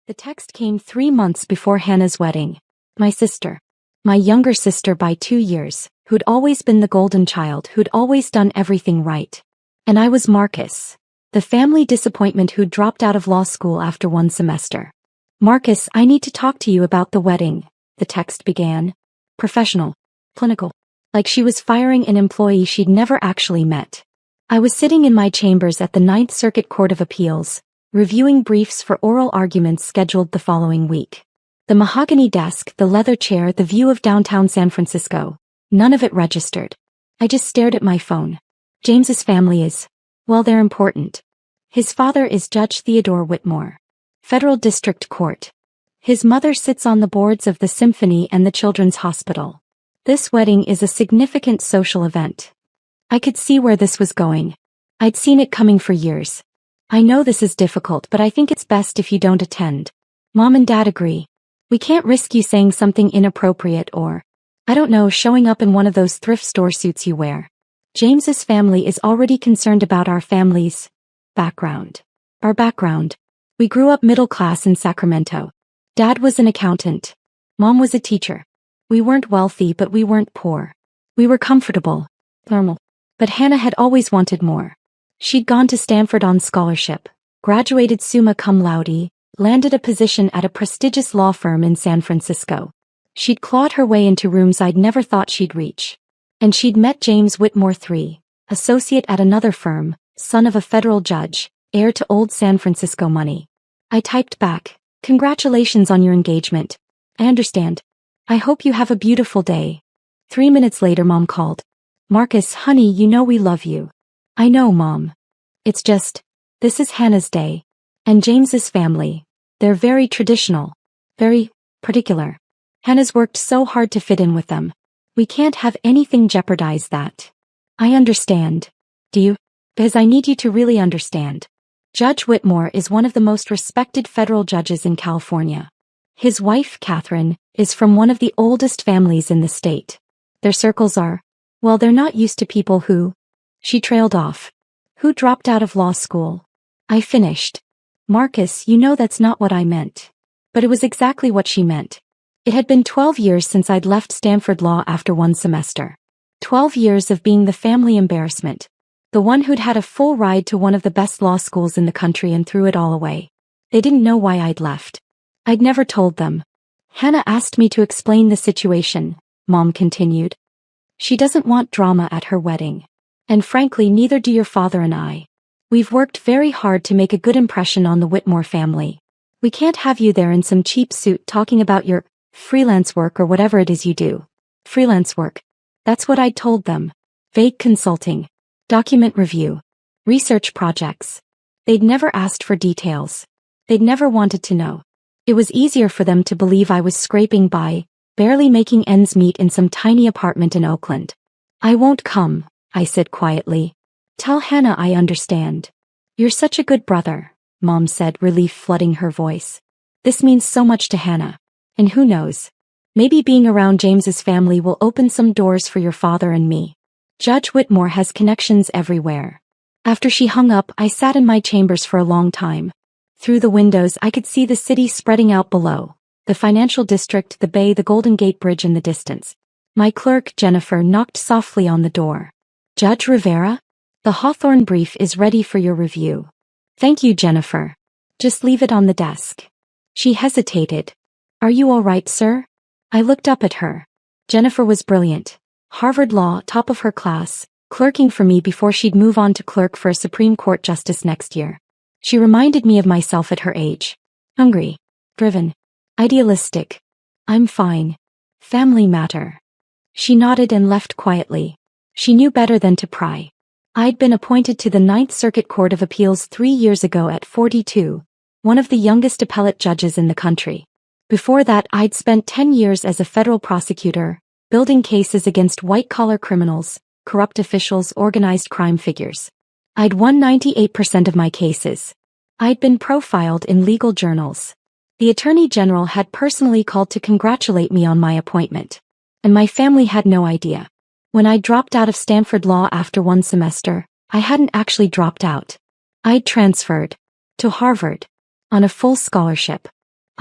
The text came 3 months before Hannah's wedding. My sister. My younger sister by 2 years, who'd always been the golden child, who'd always done everything right. And I was Marcus, the family disappointment who'd dropped out of law school after 1 semester. Marcus, I need to talk to you about the wedding, the text began. Professional. Clinical. Like she was firing an employee she'd never actually met. I was sitting in my chambers at the Ninth Circuit Court of Appeals, reviewing briefs for oral arguments scheduled the following week. The mahogany desk, the leather chair, the view of downtown San Francisco. None of it registered. I just stared at my phone. James's family is, well, they're important. His father is Judge Theodore Whitmore. Federal District Court. His mother sits on the boards of the Symphony and the Children's Hospital. This wedding is a significant social event. I could see where this was going. I'd seen it coming for years. I know this is difficult, but I think it's best if you don't attend. Mom and Dad agree. We can't risk you saying something inappropriate or, I don't know, showing up in one of those thrift store suits you wear. James's family is already concerned about our family's background. Our background. We grew up middle class in Sacramento. Dad was an accountant. Mom was a teacher. We weren't wealthy, but we weren't poor. We were comfortable. Normal. But Hannah had always wanted more. She'd gone to Stanford on scholarship, graduated summa cum laude, landed a position at a prestigious law firm in San Francisco. She'd clawed her way into rooms I'd never thought she'd reach. And she'd met James Whitmore III, associate at another firm, son of a federal judge, heir to old San Francisco money. I typed back, "Congratulations on your engagement. I understand. I hope you have a beautiful day." 3 minutes later, Mom called. "Marcus, honey, you know we love you." "I know, Mom. It's just, this is Hannah's day. And James's family. They're very traditional. Very particular. Hannah's worked so hard to fit in with them. We can't have anything jeopardize that." "I understand. Do you? Because I need you to really understand. Judge Whitmore is one of the most respected federal judges in California. His wife, Catherine, is from one of the oldest families in the state. Their circles are, well, they're not used to people who..." She trailed off. "Who dropped out of law school." I finished. "Marcus, you know that's not what I meant." But it was exactly what she meant. It had been 12 years since I'd left Stanford Law after 1 semester. 12 years of being the family embarrassment. The one who'd had a full ride to one of the best law schools in the country and threw it all away. They didn't know why I'd left. I'd never told them. "Hannah asked me to explain the situation," Mom continued. "She doesn't want drama at her wedding. And frankly, neither do your father and I. We've worked very hard to make a good impression on the Whitmore family. We can't have you there in some cheap suit talking about your freelance work or whatever it is you do." Freelance work. That's what I'd told them. Vague consulting. Document review. Research projects. They'd never asked for details. They'd never wanted to know. It was easier for them to believe I was scraping by, barely making ends meet in some tiny apartment in Oakland. "I won't come," I said quietly. "Tell Hannah I understand." "You're such a good brother," Mom said, relief flooding her voice. "This means so much to Hannah. And who knows? Maybe being around James's family will open some doors for your father and me. Judge Whitmore has connections everywhere." After she hung up, I sat in my chambers for a long time. Through the windows I could see the city spreading out below. The financial district, the bay, the Golden Gate Bridge in the distance. My clerk, Jennifer, knocked softly on the door. "Judge Rivera? The Hawthorne brief is ready for your review." "Thank you, Jennifer. Just leave it on the desk." She hesitated. "Are you all right, sir?" I looked up at her. Jennifer was brilliant. Harvard Law, top of her class, clerking for me before she'd move on to clerk for a Supreme Court justice next year. She reminded me of myself at her age. Hungry. Driven. Idealistic. "I'm fine. Family matter." She nodded and left quietly. She knew better than to pry. I'd been appointed to the Ninth Circuit Court of Appeals 3 years ago at 42, one of the youngest appellate judges in the country. Before that, I'd spent 10 years as a federal prosecutor, building cases against white-collar criminals, corrupt officials, organized crime figures. I'd won 98% of my cases. I'd been profiled in legal journals. The Attorney General had personally called to congratulate me on my appointment. And my family had no idea. When I dropped out of Stanford Law after 1 semester, I hadn't actually dropped out. I'd transferred to Harvard on a full scholarship.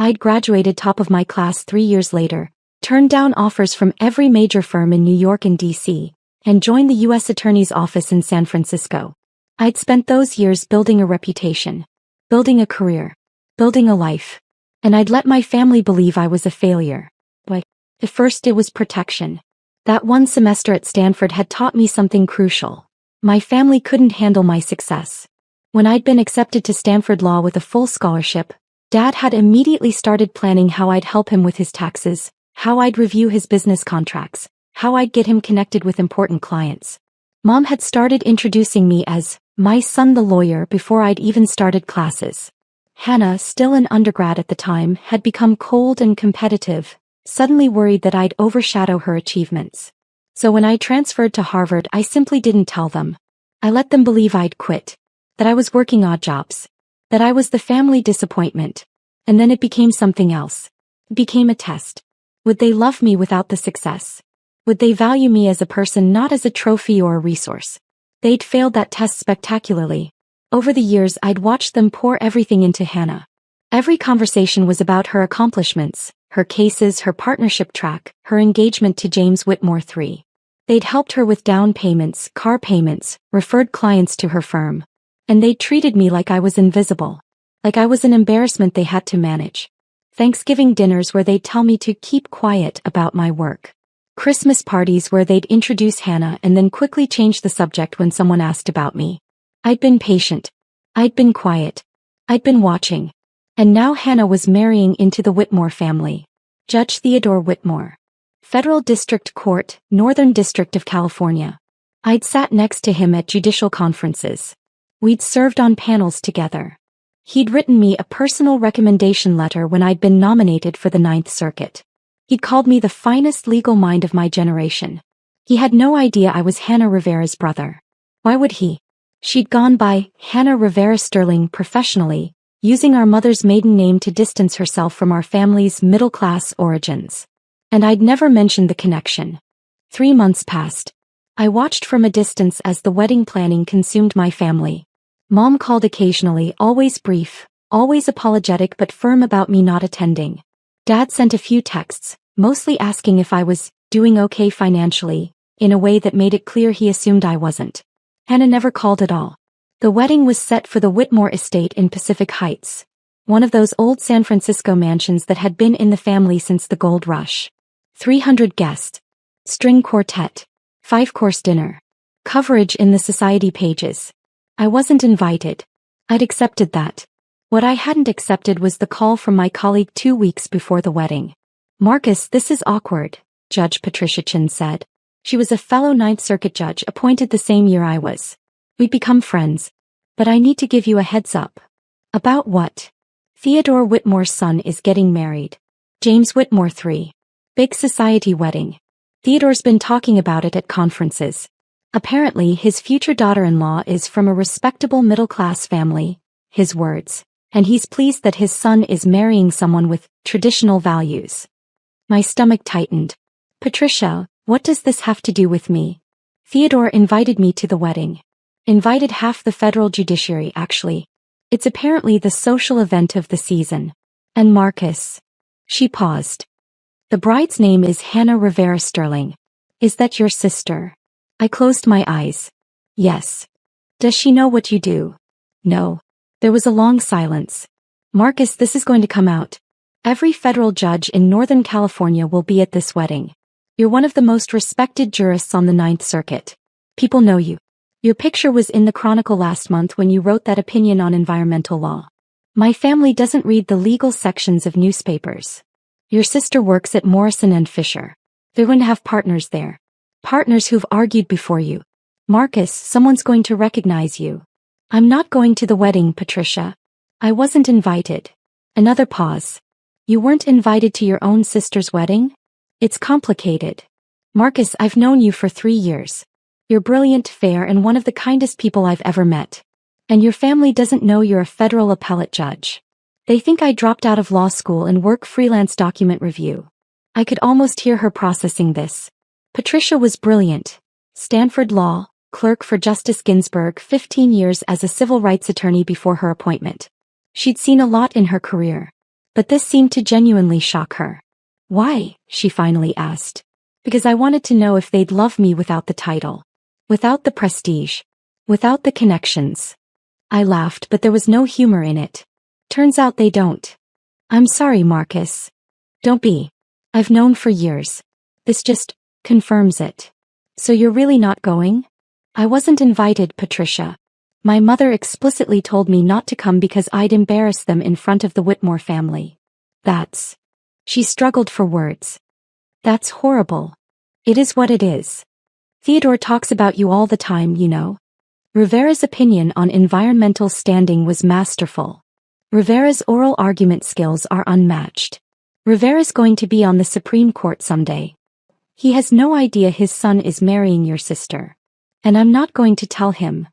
I'd graduated top of my class 3 years later, turned down offers from every major firm in New York and D.C., and joined the U.S. Attorney's Office in San Francisco. I'd spent those years building a reputation, building a career, building a life. And I'd let my family believe I was a failure. But at first it was protection. That one semester at Stanford had taught me something crucial. My family couldn't handle my success. When I'd been accepted to Stanford Law with a full scholarship, Dad had immediately started planning how I'd help him with his taxes, how I'd review his business contracts, how I'd get him connected with important clients. Mom had started introducing me as my son the lawyer before I'd even started classes. Hannah, still an undergrad at the time, had become cold and competitive, suddenly worried that I'd overshadow her achievements. So when I transferred to Harvard, I simply didn't tell them. I let them believe I'd quit, that I was working odd jobs, that I was the family disappointment. And then it became something else. It became a test. Would they love me without the success? Would they value me as a person, not as a trophy or a resource? They'd failed that test spectacularly. Over the years, I'd watched them pour everything into Hannah. Every conversation was about her accomplishments, her cases, her partnership track, her engagement to James Whitmore III. They'd helped her with down payments, car payments, referred clients to her firm. And they treated me like I was invisible. Like I was an embarrassment they had to manage. Thanksgiving dinners where they'd tell me to keep quiet about my work. Christmas parties where they'd introduce Hannah and then quickly change the subject when someone asked about me. I'd been patient. I'd been quiet. I'd been watching. And now Hannah was marrying into the Whitmore family. Judge Theodore Whitmore. Federal District Court, Northern District of California. I'd sat next to him at judicial conferences. We'd served on panels together. He'd written me a personal recommendation letter when I'd been nominated for the Ninth Circuit. He'd called me the finest legal mind of my generation. He had no idea I was Hannah Rivera's brother. Why would he? She'd gone by Hannah Rivera Sterling professionally, using our mother's maiden name to distance herself from our family's middle-class origins. And I'd never mentioned the connection. 3 months passed. I watched from a distance as the wedding planning consumed my family. Mom called occasionally, always brief, always apologetic but firm about me not attending. Dad sent a few texts, mostly asking if I was doing okay financially, in a way that made it clear he assumed I wasn't. Hannah never called at all. The wedding was set for the Whitmore estate in Pacific Heights, one of those old San Francisco mansions that had been in the family since the gold rush. 300 guests. String quartet. 5-course dinner. Coverage in the society pages. I wasn't invited. I'd accepted that. What I hadn't accepted was the call from my colleague 2 weeks before the wedding. "Marcus, this is awkward," Judge Patricia Chin said. She was a fellow Ninth Circuit judge appointed the same year I was. "We'd become friends. But I need to give you a heads up." "About what?" "Theodore Whitmore's son is getting married. James Whitmore III. Big society wedding. Theodore's been talking about it at conferences. Apparently his future daughter-in-law is from a respectable middle-class family, his words, and he's pleased that his son is marrying someone with traditional values." My stomach tightened. "Patricia, what does this have to do with me?" "Theodore invited me to the wedding. Invited half the federal judiciary, actually. It's apparently the social event of the season. And Marcus." She paused. "The bride's name is Hannah Rivera Sterling. Is that your sister?" I closed my eyes. "Yes." "Does she know what you do?" "No." There was a long silence. "Marcus, this is going to come out. Every federal judge in Northern California will be at this wedding. You're one of the most respected jurists on the Ninth Circuit. People know you. Your picture was in the Chronicle last month when you wrote that opinion on environmental law. My family doesn't read the legal sections of newspapers. Your sister works at Morrison and Fisher. They're going to have partners there. Partners who've argued before you. Marcus, someone's going to recognize you." "I'm not going to the wedding, Patricia. I wasn't invited." Another pause. "You weren't invited to your own sister's wedding? It's complicated. Marcus, I've known you for 3 years. You're brilliant, fair, and one of the kindest people I've ever met. And your family doesn't know you're a federal appellate judge. They think I dropped out of law school and work freelance document review." I could almost hear her processing this. Patricia was brilliant. Stanford Law, clerk for Justice Ginsburg, 15 years as a civil rights attorney before her appointment. She'd seen a lot in her career. But this seemed to genuinely shock her. Why? She finally asked. Because I wanted to know if they'd love me without the title. Without the prestige. Without the connections. I laughed, but there was no humor in it. Turns out they don't. I'm sorry, Marcus. Don't be. I've known for years. This just confirms it. So you're really not going? I wasn't invited, Patricia. My mother explicitly told me not to come because I'd embarrass them in front of the Whitmore family. That's... She struggled for words. That's horrible. It is what it is. Theodore talks about you all the time, you know. Rivera's opinion on environmental standing was masterful. Rivera's oral argument skills are unmatched. Rivera's going to be on the Supreme Court someday. He has no idea his son is marrying your sister. And I'm not going to tell him.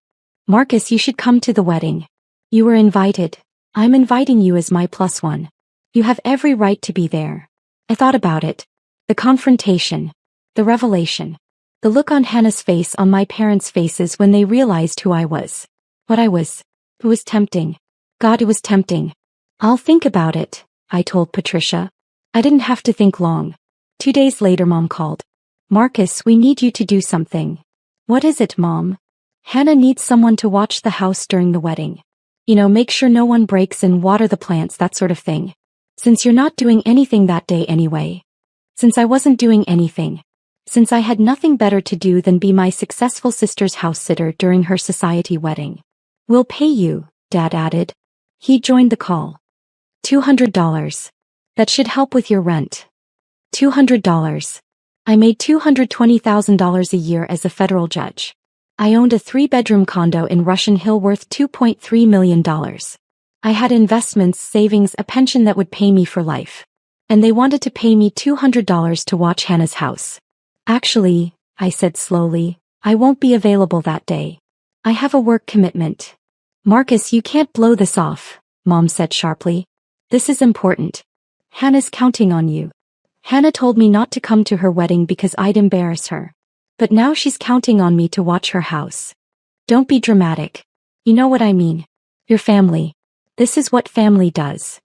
Marcus, you should come to the wedding. You were invited. I'm inviting you as my plus one. You have every right to be there. I thought about it. The confrontation. The revelation. The look on Hannah's face, on my parents' faces when they realized who I was. What I was. It was tempting. God, it was tempting. I'll think about it, I told Patricia. I didn't have to think long. 2 days later, Mom called. Marcus, we need you to do something. What is it, Mom? Hannah needs someone to watch the house during the wedding. You know, make sure no one breaks in, water the plants, that sort of thing. Since you're not doing anything that day anyway. Since I wasn't doing anything. Since I had nothing better to do than be my successful sister's house sitter during her society wedding. We'll pay you, Dad added. He joined the call. $200. That should help with your rent. $200. I made $220,000 a year as a federal judge. I owned a 3-bedroom condo in Russian Hill worth $2.3 million. I had investments, savings, a pension that would pay me for life. And they wanted to pay me $200 to watch Hannah's house. Actually, I said slowly, I won't be available that day. I have a work commitment. Marcus, you can't blow this off, Mom said sharply. This is important. Hannah's counting on you. Hannah told me not to come to her wedding because I'd embarrass her. But now she's counting on me to watch her house. Don't be dramatic. You know what I mean. Your family. This is what family does.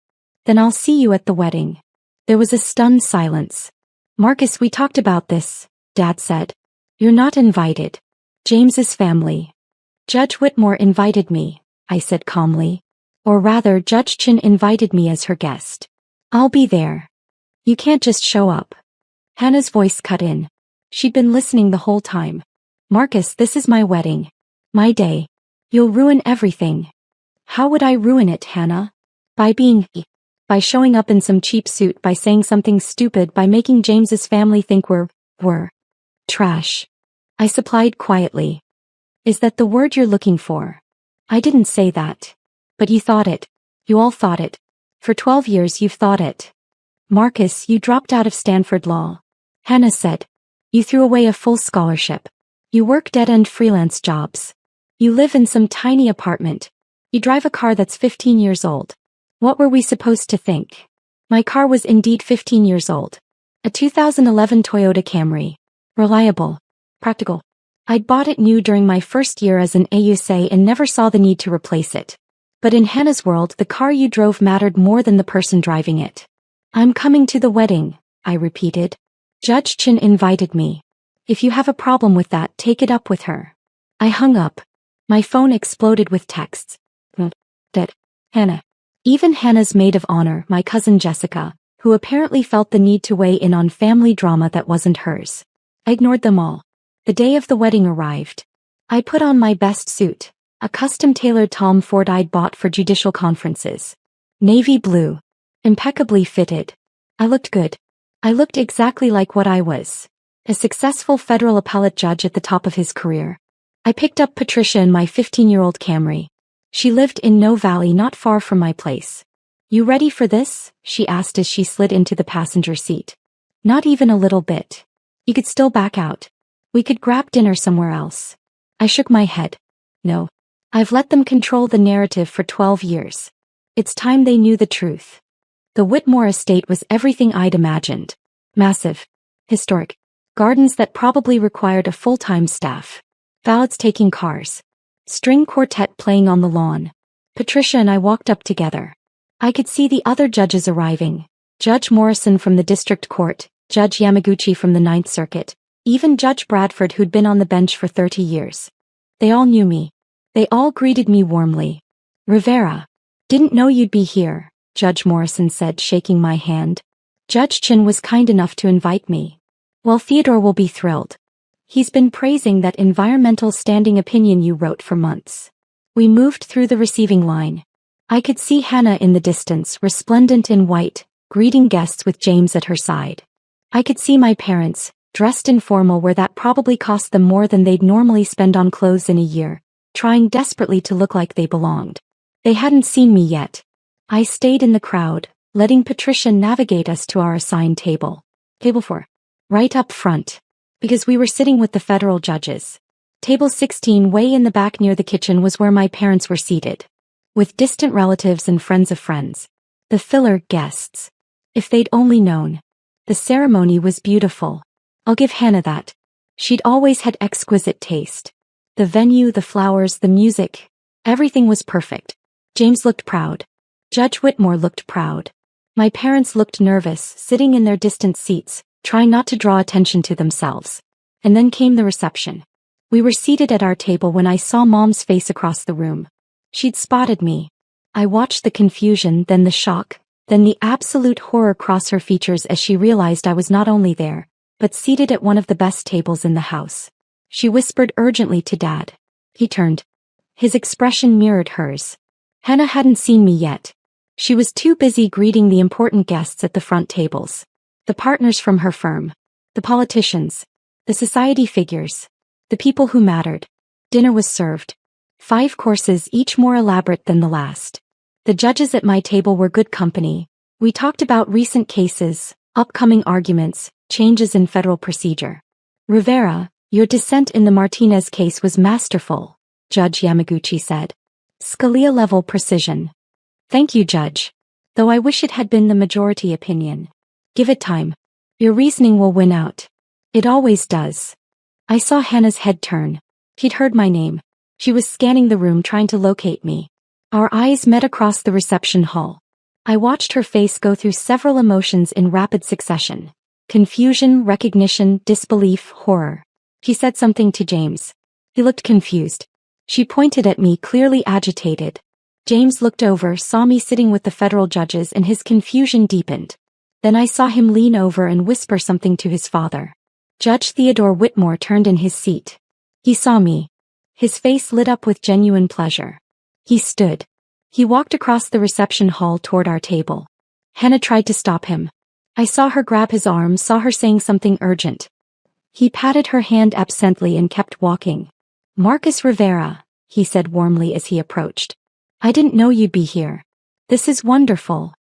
Then I'll see you at the wedding. There was a stunned silence. Marcus, we talked about this, Dad said. You're not invited. James's family. Judge Whitmore invited me, I said calmly. Or rather, Judge Chin invited me as her guest. I'll be there. You can't just show up. Hannah's voice cut in. She'd been listening the whole time. Marcus, this is my wedding. My day. You'll ruin everything. How would I ruin it, Hannah? By showing up in some cheap suit, by saying something stupid, by making James's family think we're trash. I supplied quietly. Is that the word you're looking for? I didn't say that. But you thought it. You all thought it. For 12 years you've thought it. Marcus, you dropped out of Stanford Law. Hannah said. You threw away a full scholarship. You work dead-end freelance jobs. You live in some tiny apartment. You drive a car that's 15 years old. What were we supposed to think? My car was indeed 15 years old. A 2011 Toyota Camry. Reliable. Practical. I'd bought it new during my first year as an AUSA and never saw the need to replace it. But in Hannah's world, the car you drove mattered more than the person driving it. I'm coming to the wedding, I repeated. Judge Chin invited me. If you have a problem with that, take it up with her. I hung up. My phone exploded with texts. Dead. Hannah. Even Hannah's maid of honor, my cousin Jessica, who apparently felt the need to weigh in on family drama that wasn't hers. I ignored them all. The day of the wedding arrived. I put on my best suit, a custom-tailored Tom Ford I'd bought for judicial conferences. Navy blue. Impeccably fitted. I looked good. I looked exactly like what I was. A successful federal appellate judge at the top of his career. I picked up Patricia in my 15-year-old Camry. She lived in No Valley, not far from my place. You ready for this? She asked as she slid into the passenger seat. Not even a little bit. You could still back out. We could grab dinner somewhere else. I shook my head. No. I've let them control the narrative for 12 years. It's time they knew the truth. The Whitmore estate was everything I'd imagined. Massive. Historic. Gardens that probably required a full-time staff. Valets taking cars. String quartet playing on the lawn. Patricia and I walked up together. I could see the other judges arriving. Judge Morrison from the district court, Judge Yamaguchi from the Ninth Circuit, even Judge Bradford who'd been on the bench for 30 years. They all knew me. They all greeted me warmly. Rivera. Didn't know you'd be here, Judge Morrison said, shaking my hand. Judge Chin was kind enough to invite me. Well, Theodore will be thrilled. He's been praising that environmental standing opinion you wrote for months. We moved through the receiving line. I could see Hannah in the distance, resplendent in white, greeting guests with James at her side. I could see my parents, dressed in formal where that probably cost them more than they'd normally spend on clothes in a year, trying desperately to look like they belonged. They hadn't seen me yet. I stayed in the crowd, letting Patricia navigate us to our assigned table. Table 4. Right up front. Because we were sitting with the federal judges. Table 16 way in the back near the kitchen was where my parents were seated. With distant relatives and friends of friends. The filler guests. If they'd only known. The ceremony was beautiful. I'll give Hannah that. She'd always had exquisite taste. The venue, the flowers, the music. Everything was perfect. James looked proud. Judge Whitmore looked proud. My parents looked nervous, sitting in their distant seats, trying not to draw attention to themselves. And then came the reception. We were seated at our table when I saw Mom's face across the room. She'd spotted me. I watched the confusion, then the shock, then the absolute horror cross her features as she realized I was not only there, but seated at one of the best tables in the house. She whispered urgently to Dad. He turned. His expression mirrored hers. Hannah hadn't seen me yet. She was too busy greeting the important guests at the front tables. The partners from her firm. The politicians. The society figures. The people who mattered. Dinner was served. 5 courses, each more elaborate than the last. The judges at my table were good company. We talked about recent cases, upcoming arguments, changes in federal procedure. Rivera, your dissent in the Martinez case was masterful, Judge Yamaguchi said. Scalia-level precision. Thank you, Judge. Though I wish it had been the majority opinion. Give it time. Your reasoning will win out. It always does. I saw Hannah's head turn. She'd heard my name. She was scanning the room trying to locate me. Our eyes met across the reception hall. I watched her face go through several emotions in rapid succession. Confusion, recognition, disbelief, horror. She said something to James. He looked confused. She pointed at me, clearly agitated. James looked over, saw me sitting with the federal judges, and his confusion deepened. Then I saw him lean over and whisper something to his father. Judge Theodore Whitmore turned in his seat. He saw me. His face lit up with genuine pleasure. He stood. He walked across the reception hall toward our table. Hannah tried to stop him. I saw her grab his arm, saw her saying something urgent. He patted her hand absently and kept walking. Marcus Rivera, he said warmly as he approached. I didn't know you'd be here. This is wonderful.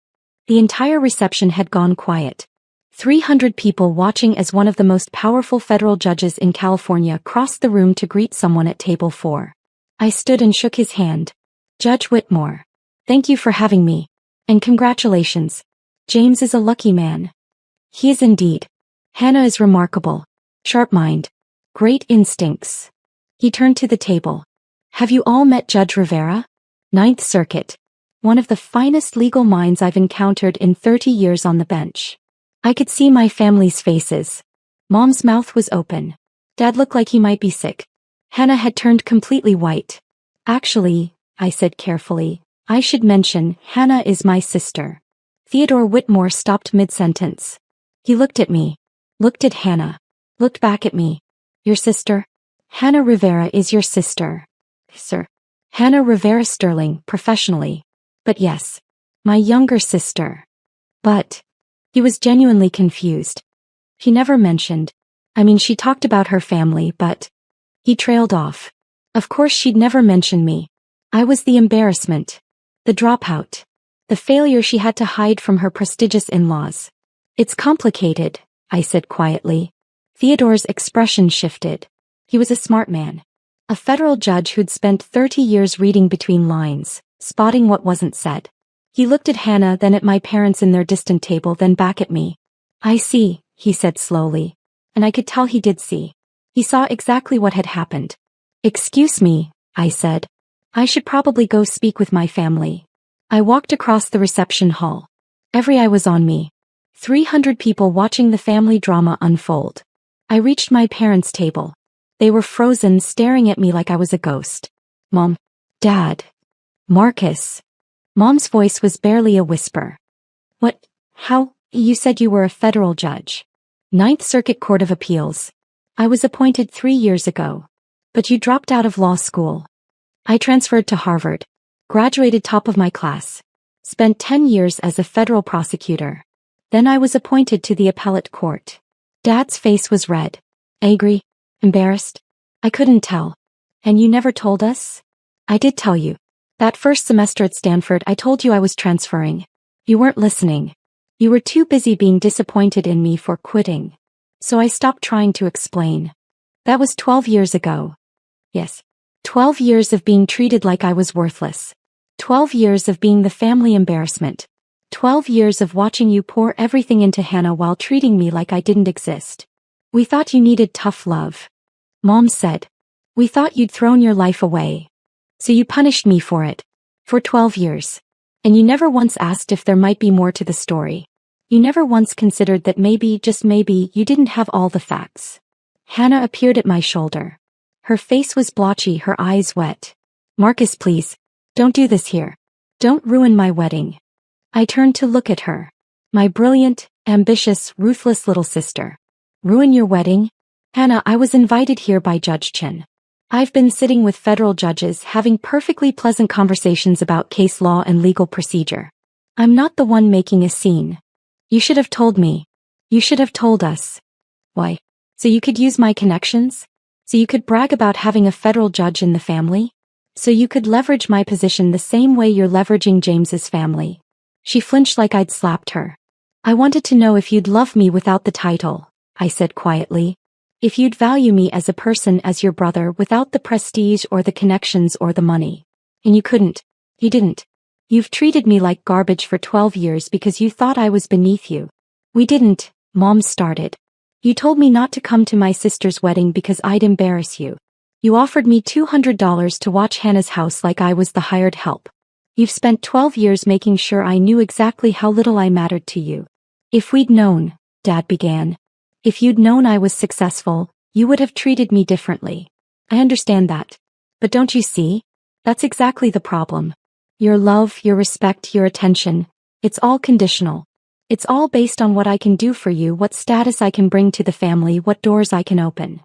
The entire reception had gone quiet. 300 people watching as one of the most powerful federal judges in California crossed the room to greet someone at table 4. I stood and shook his hand. Judge Whitmore. Thank you for having me. And congratulations. James is a lucky man. He is indeed. Hannah is remarkable. Sharp mind. Great instincts. He turned to the table. Have you all met Judge Rivera? Ninth Circuit. One of the finest legal minds I've encountered in 30 years on the bench. I could see my family's faces. Mom's mouth was open. Dad looked like he might be sick. Hannah had turned completely white. Actually, I said carefully, I should mention, Hannah is my sister. Theodore Whitmore stopped mid-sentence. He looked at me. Looked at Hannah. Looked back at me. Your sister? Hannah Rivera is your sister. Sir. Hannah Rivera Sterling, professionally. But yes. My younger sister. But. He was genuinely confused. She never mentioned. She talked about her family, but. He trailed off. Of course she'd never mention me. I was the embarrassment. The dropout. The failure she had to hide from her prestigious in-laws. It's complicated, I said quietly. Theodore's expression shifted. He was a smart man. A federal judge who'd spent 30 years reading between lines, spotting what wasn't said. He looked at Hannah, then at my parents in their distant table, then back at me. I see, he said slowly. And I could tell he did see. He saw exactly what had happened. Excuse me, I said. I should probably go speak with my family. I walked across the reception hall. Every eye was on me. 300 people watching the family drama unfold. I reached my parents' table. They were frozen, staring at me like I was a ghost. Mom. Dad. Marcus. Mom's voice was barely a whisper. What? How? You said you were a federal judge. Ninth Circuit Court of Appeals. I was appointed 3 years ago. But you dropped out of law school. I transferred to Harvard. Graduated top of my class. Spent 10 years as a federal prosecutor. Then I was appointed to the appellate court. Dad's face was red. Angry? Embarrassed? I couldn't tell. And you never told us? I did tell you. That first semester at Stanford I told you I was transferring. You weren't listening. You were too busy being disappointed in me for quitting. So I stopped trying to explain. That was 12 years ago. Yes. 12 years of being treated like I was worthless. 12 years of being the family embarrassment. 12 years of watching you pour everything into Hannah while treating me like I didn't exist. We thought you needed tough love. Mom said. We thought you'd thrown your life away. So you punished me for it. For 12 years. And you never once asked if there might be more to the story. You never once considered that maybe, just maybe, you didn't have all the facts. Hannah appeared at my shoulder. Her face was blotchy, her eyes wet. Marcus, please. Don't do this here. Don't ruin my wedding. I turned to look at her. My brilliant, ambitious, ruthless little sister. Ruin your wedding? Hannah, I was invited here by Judge Chin. I've been sitting with federal judges having perfectly pleasant conversations about case law and legal procedure. I'm not the one making a scene. You should have told me. You should have told us. Why? So you could use my connections? So you could brag about having a federal judge in the family? So you could leverage my position the same way you're leveraging James's family. She flinched like I'd slapped her. I wanted to know if you'd love me without the title, I said quietly. If you'd value me as a person, as your brother, without the prestige or the connections or the money. And you couldn't. You didn't. You've treated me like garbage for 12 years because you thought I was beneath you. We didn't, Mom started. You told me not to come to my sister's wedding because I'd embarrass you. You offered me $200 to watch Hannah's house like I was the hired help. You've spent 12 years making sure I knew exactly how little I mattered to you. If we'd known, Dad began. If you'd known I was successful, you would have treated me differently. I understand that. But don't you see? That's exactly the problem. Your love, your respect, your attention, it's all conditional. It's all based on what I can do for you, what status I can bring to the family, what doors I can open.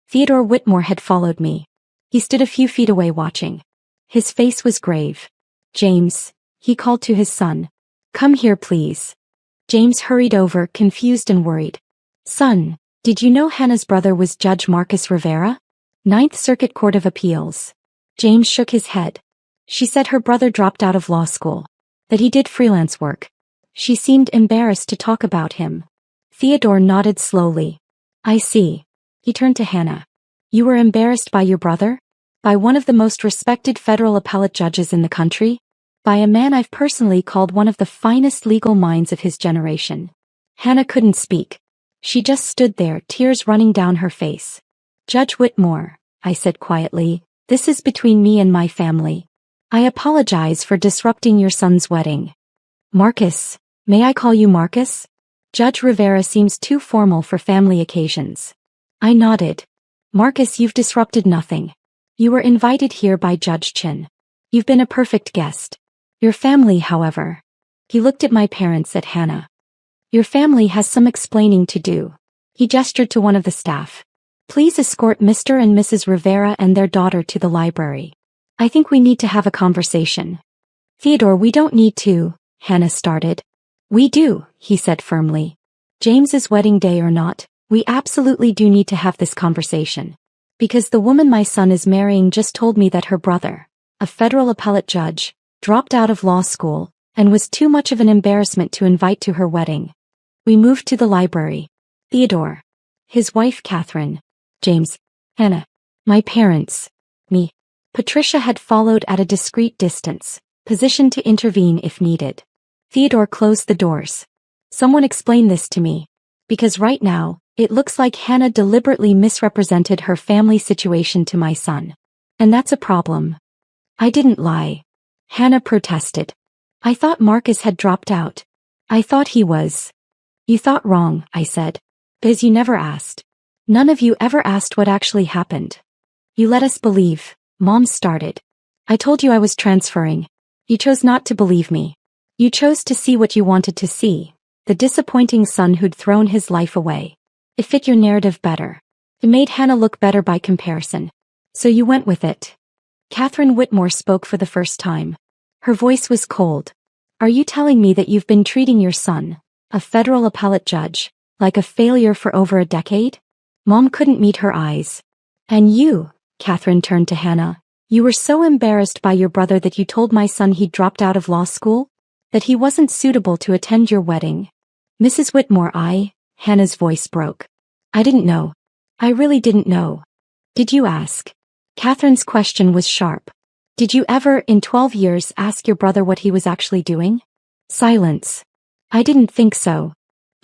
Theodore Whitmore had followed me. He stood a few feet away watching. His face was grave. James, he called to his son. Come here, please. James hurried over, confused and worried. Son, did you know Hannah's brother was Judge Marcus Rivera? Ninth Circuit Court of Appeals. James shook his head. She said her brother dropped out of law school. That he did freelance work. She seemed embarrassed to talk about him. Theodore nodded slowly. I see. He turned to Hannah. You were embarrassed by your brother? By one of the most respected federal appellate judges in the country? By a man I've personally called one of the finest legal minds of his generation. Hannah couldn't speak. She just stood there, tears running down her face. Judge Whitmore, I said quietly, this is between me and my family. I apologize for disrupting your son's wedding. Marcus, may I call you Marcus? Judge Rivera seems too formal for family occasions. I nodded. Marcus, you've disrupted nothing. You were invited here by Judge Chin. You've been a perfect guest. Your family, however. He looked at my parents, at Hannah. Your family has some explaining to do. He gestured to one of the staff. Please escort Mr. and Mrs. Rivera and their daughter to the library. I think we need to have a conversation. Theodore, we don't need to, Hannah started. We do, he said firmly. James's wedding day or not, we absolutely do need to have this conversation. Because the woman my son is marrying just told me that her brother, a federal appellate judge, dropped out of law school, and was too much of an embarrassment to invite to her wedding. We moved to the library. Theodore. His wife Catherine. James. Hannah. My parents. Me. Patricia had followed at a discreet distance, positioned to intervene if needed. Theodore closed the doors. Someone explain this to me. Because right now, it looks like Hannah deliberately misrepresented her family situation to my son. And that's a problem. I didn't lie. Hannah protested. I thought Marcus had dropped out. I thought he was. You thought wrong, I said. Because you never asked. None of you ever asked what actually happened. You let us believe, Mom started. I told you I was transferring. You chose not to believe me. You chose to see what you wanted to see. The disappointing son who'd thrown his life away. It fit your narrative better. It made Hannah look better by comparison. So you went with it. Catherine Whitmore spoke for the first time. Her voice was cold. Are you telling me that you've been treating your son, a federal appellate judge, like a failure for over a decade? Mom couldn't meet her eyes. And you, Catherine turned to Hannah, you were so embarrassed by your brother that you told my son he'd dropped out of law school? That he wasn't suitable to attend your wedding? Mrs. Whitmore, Hannah's voice broke. I didn't know. I really didn't know. Did you ask? Catherine's question was sharp. Did you ever, in 12 years, ask your brother what he was actually doing? Silence. I didn't think so.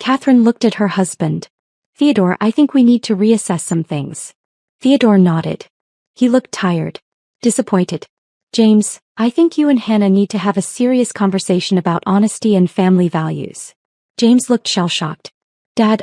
Catherine looked at her husband. Theodore, I think we need to reassess some things. Theodore nodded. He looked tired. Disappointed. James, I think you and Hannah need to have a serious conversation about honesty and family values. James looked shell-shocked. Dad,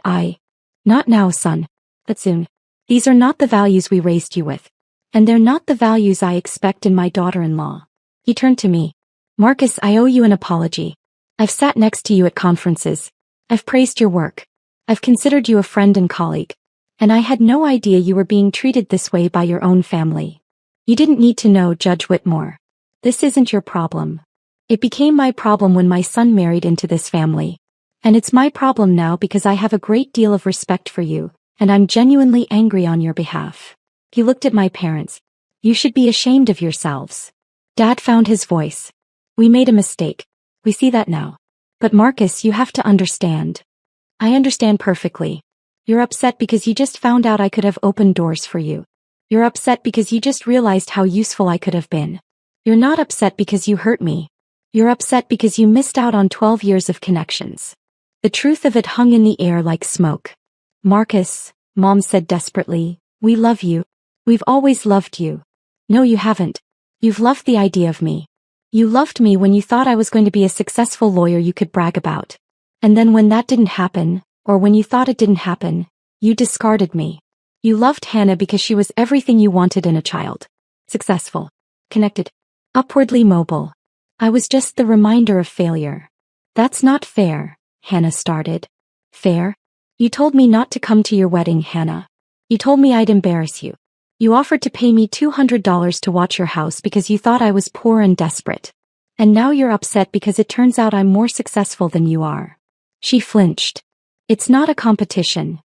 Not now, son. But soon. These are not the values we raised you with. And they're not the values I expect in my daughter-in-law. He turned to me. Marcus, I owe you an apology. I've sat next to you at conferences. I've praised your work. I've considered you a friend and colleague. And I had no idea you were being treated this way by your own family. You didn't need to know, Judge Whitmore. This isn't your problem. It became my problem when my son married into this family. And it's my problem now because I have a great deal of respect for you, and I'm genuinely angry on your behalf. He looked at my parents. You should be ashamed of yourselves. Dad found his voice. We made a mistake. We see that now. But Marcus, you have to understand. I understand perfectly. You're upset because you just found out I could have opened doors for you. You're upset because you just realized how useful I could have been. You're not upset because you hurt me. You're upset because you missed out on 12 years of connections. The truth of it hung in the air like smoke. Marcus, Mom said desperately, we love you. We've always loved you. No, you haven't. You've loved the idea of me. You loved me when you thought I was going to be a successful lawyer you could brag about. And then when that didn't happen, or when you thought it didn't happen, you discarded me. You loved Hannah because she was everything you wanted in a child. Successful. Connected. Upwardly mobile. I was just the reminder of failure. That's not fair, Hannah started. Fair? You told me not to come to your wedding, Hannah. You told me I'd embarrass you. You offered to pay me $200 to watch your house because you thought I was poor and desperate. And now you're upset because it turns out I'm more successful than you are. She flinched. It's not a competition.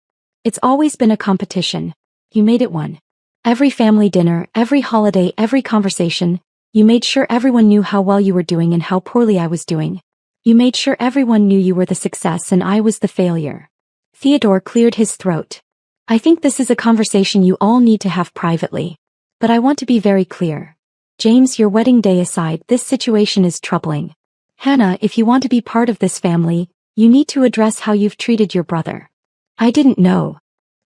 It's always been a competition. You made it one. Every family dinner, every holiday, every conversation, you made sure everyone knew how well you were doing and how poorly I was doing. You made sure everyone knew you were the success and I was the failure. Theodore cleared his throat. I think this is a conversation you all need to have privately. But I want to be very clear. James, your wedding day aside, this situation is troubling. Hannah, if you want to be part of this family, you need to address how you've treated your brother. I didn't know.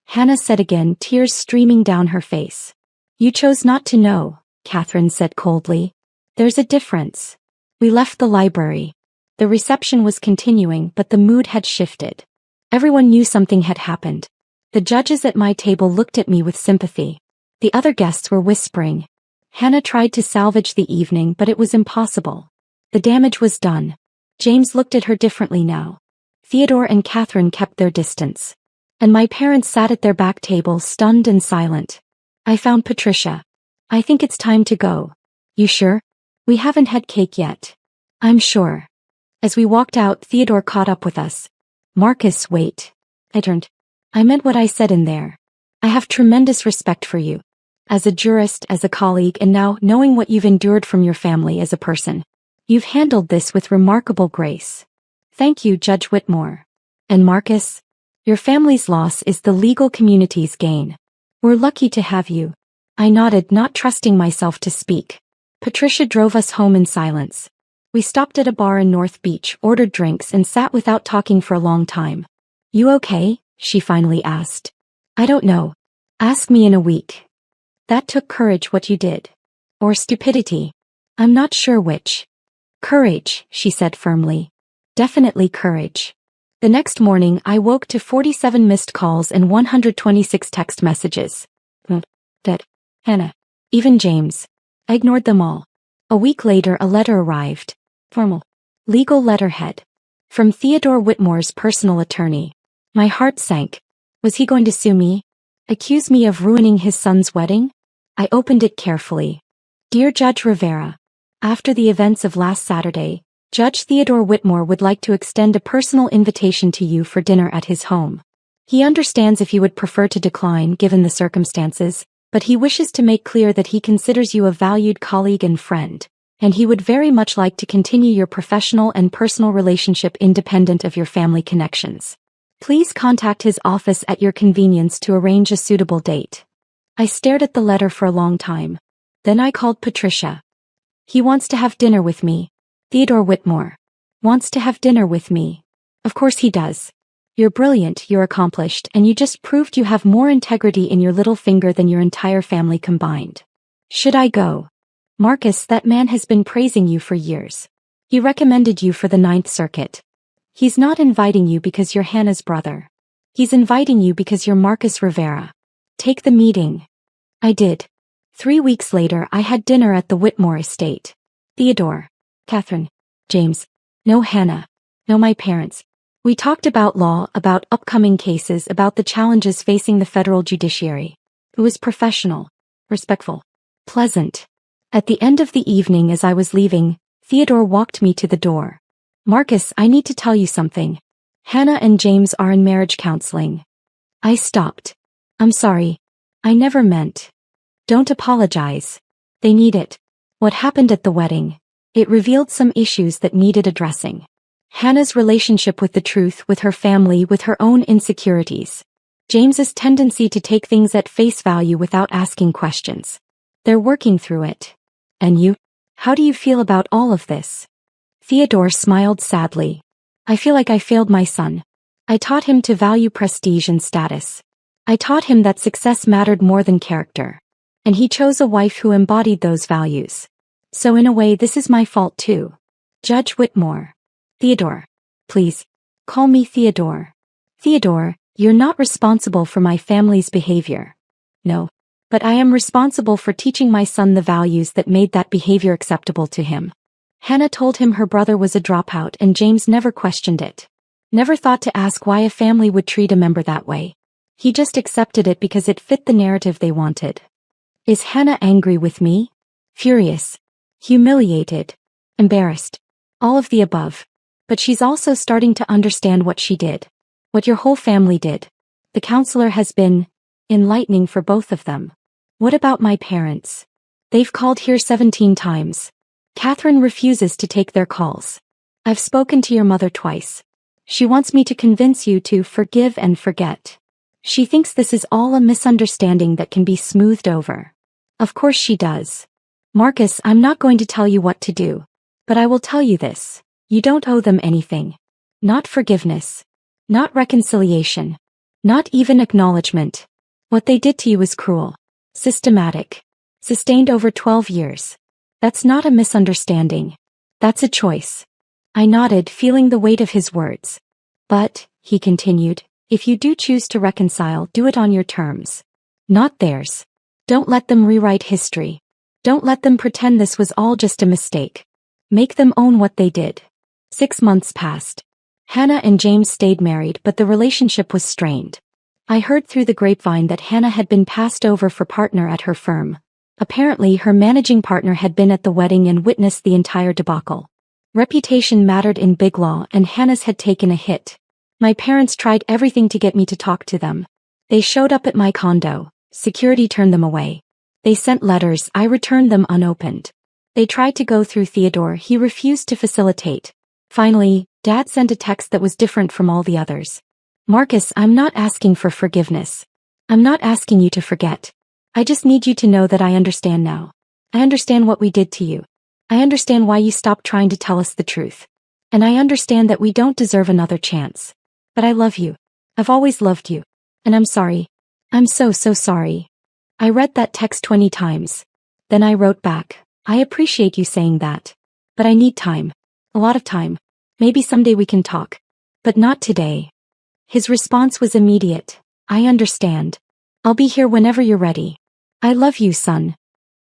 Hannah said again, tears streaming down her face. You chose not to know, Catherine said coldly. There's a difference. We left the library. The reception was continuing, but the mood had shifted. Everyone knew something had happened. The judges at my table looked at me with sympathy. The other guests were whispering. Hannah tried to salvage the evening, but it was impossible. The damage was done. James looked at her differently now. Theodore and Catherine kept their distance. And my parents sat at their back table, stunned and silent. I found Patricia. I think it's time to go. You sure? We haven't had cake yet. I'm sure. As we walked out, Theodore caught up with us. Marcus, wait. I turned. I meant what I said in there. I have tremendous respect for you. As a jurist, as a colleague, and now knowing what you've endured from your family as a person. You've handled this with remarkable grace. Thank you, Judge Whitmore. And Marcus, your family's loss is the legal community's gain. We're lucky to have you. I nodded, not trusting myself to speak. Patricia drove us home in silence. We stopped at a bar in North Beach, ordered drinks, and sat without talking for a long time. You okay? She finally asked. I don't know. Ask me in a week. That took courage, what you did. Or stupidity. I'm not sure which. Courage, she said firmly. Definitely courage. The next morning I woke to 47 missed calls and 126 text messages. Dad, Hannah, even James. I ignored them all. A week later a letter arrived. Formal. Legal letterhead. From Theodore Whitmore's personal attorney. My heart sank. Was he going to sue me? Accuse me of ruining his son's wedding? I opened it carefully. Dear Judge Rivera. After the events of last Saturday, Judge Theodore Whitmore would like to extend a personal invitation to you for dinner at his home. He understands if you would prefer to decline given the circumstances, but he wishes to make clear that he considers you a valued colleague and friend, and he would very much like to continue your professional and personal relationship independent of your family connections. Please contact his office at your convenience to arrange a suitable date. I stared at the letter for a long time. Then I called Patricia. He wants to have dinner with me. Theodore Whitmore. Wants to have dinner with me. Of course he does. You're brilliant, you're accomplished, and you just proved you have more integrity in your little finger than your entire family combined. Should I go? Marcus, that man has been praising you for years. He recommended you for the Ninth Circuit. He's not inviting you because you're Hannah's brother. He's inviting you because you're Marcus Rivera. Take the meeting. I did. 3 weeks later I had dinner at the Whitmore estate. Theodore. Catherine. James. No Hannah. No my parents. We talked about law, about upcoming cases, about the challenges facing the federal judiciary. It was professional, respectful, pleasant. At the end of the evening as I was leaving, Theodore walked me to the door. Marcus, I need to tell you something. Hannah and James are in marriage counseling. I stopped. I'm sorry. I never meant. Don't apologize. They need it. What happened at the wedding? It revealed some issues that needed addressing. Hannah's relationship with the truth, with her family, with her own insecurities. James's tendency to take things at face value without asking questions. They're working through it. And you? How do you feel about all of this? Theodore smiled sadly. I feel like I failed my son. I taught him to value prestige and status. I taught him that success mattered more than character. And he chose a wife who embodied those values. So in a way this is my fault too. Judge Whitmore. Theodore. Please. Call me Theodore. Theodore, you're not responsible for my family's behavior. No. But I am responsible for teaching my son the values that made that behavior acceptable to him. Hannah told him her brother was a dropout and James never questioned it. Never thought to ask why a family would treat a member that way. He just accepted it because it fit the narrative they wanted. Is Hannah angry with me? Furious. Humiliated. Embarrassed. All of the above. But she's also starting to understand what she did. What your whole family did. The counselor has been enlightening for both of them. What about my parents? They've called here 17 times. Catherine refuses to take their calls. I've spoken to your mother twice. She wants me to convince you to forgive and forget. She thinks this is all a misunderstanding that can be smoothed over. Of course she does. Marcus, I'm not going to tell you what to do. But I will tell you this. You don't owe them anything. Not forgiveness. Not reconciliation. Not even acknowledgement. What they did to you is cruel. Systematic. Sustained over 12 years. That's not a misunderstanding. That's a choice. I nodded, feeling the weight of his words. But, he continued, if you do choose to reconcile, do it on your terms. Not theirs. Don't let them rewrite history. Don't let them pretend this was all just a mistake. Make them own what they did. 6 months passed. Hannah and James stayed married, but the relationship was strained. I heard through the grapevine that Hannah had been passed over for partner at her firm. Apparently her managing partner had been at the wedding and witnessed the entire debacle. Reputation mattered in big law and Hannah's had taken a hit. My parents tried everything to get me to talk to them. They showed up at my condo. Security turned them away. They sent letters, I returned them unopened. They tried to go through Theodore, he refused to facilitate. Finally, Dad sent a text that was different from all the others. Marcus, I'm not asking for forgiveness. I'm not asking you to forget. I just need you to know that I understand now. I understand what we did to you. I understand why you stopped trying to tell us the truth. And I understand that we don't deserve another chance. But I love you. I've always loved you. And I'm sorry. I'm so sorry. I read that text 20 times. Then I wrote back, I appreciate you saying that. But I need time. A lot of time. Maybe someday we can talk. But not today. His response was immediate. I understand. I'll be here whenever you're ready. I love you, son.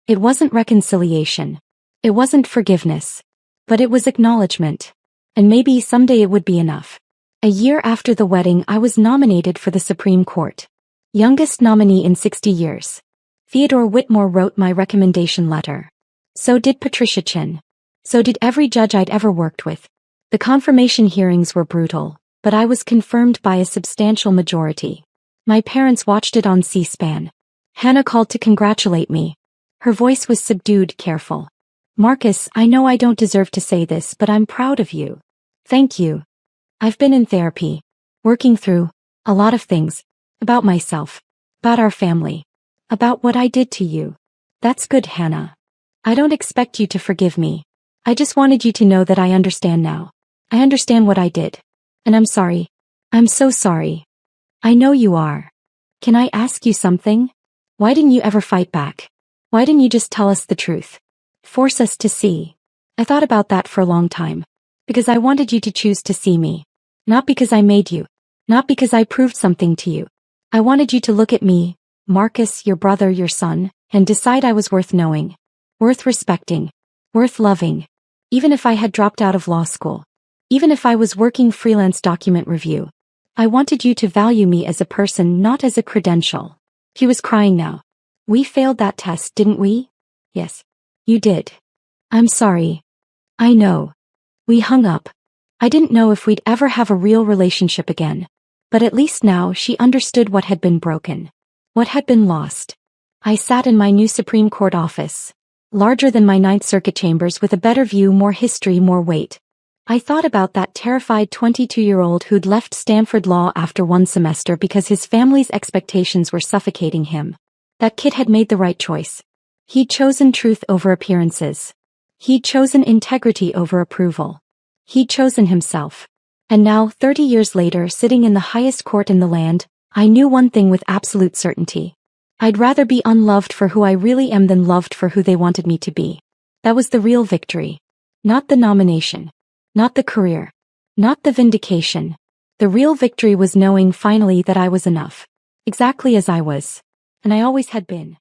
It wasn't reconciliation. It wasn't forgiveness. But it was acknowledgement. And maybe someday it would be enough. A year after the wedding, I was nominated for the Supreme Court. Youngest nominee in 60 years. Theodore Whitmore wrote my recommendation letter. So did Patricia Chin. So did every judge I'd ever worked with. The confirmation hearings were brutal, but I was confirmed by a substantial majority. My parents watched it on C-SPAN. Hannah called to congratulate me. Her voice was subdued, careful. Marcus, I know I don't deserve to say this, but I'm proud of you. Thank you. I've been in therapy, working through a lot of things, about myself, about our family, about what I did to you. That's good, Hannah. I don't expect you to forgive me. I just wanted you to know that I understand now. I understand what I did. And I'm sorry. I'm so sorry. I know you are. Can I ask you something? Why didn't you ever fight back? Why didn't you just tell us the truth? Force us to see. I thought about that for a long time. Because I wanted you to choose to see me. Not because I made you. Not because I proved something to you. I wanted you to look at me, Marcus, your brother, your son, and decide I was worth knowing. Worth respecting. Worth loving. Even if I had dropped out of law school. Even if I was working freelance document review. I wanted you to value me as a person, not as a credential. He was crying now. We failed that test, didn't we? Yes. You did. I'm sorry. I know. We hung up. I didn't know if we'd ever have a real relationship again. But at least now she understood what had been broken. What had been lost. I sat in my new Supreme Court office. Larger than my Ninth Circuit chambers, with a better view, more history, more weight. I thought about that terrified 22-year-old who'd left Stanford Law after one semester because his family's expectations were suffocating him. That kid had made the right choice. He'd chosen truth over appearances. He'd chosen integrity over approval. He'd chosen himself. And now, 30 years later, sitting in the highest court in the land, I knew one thing with absolute certainty. I'd rather be unloved for who I really am than loved for who they wanted me to be. That was the real victory. Not the nomination. Not the career. Not the vindication. The real victory was knowing finally that I was enough. Exactly as I was. And I always had been.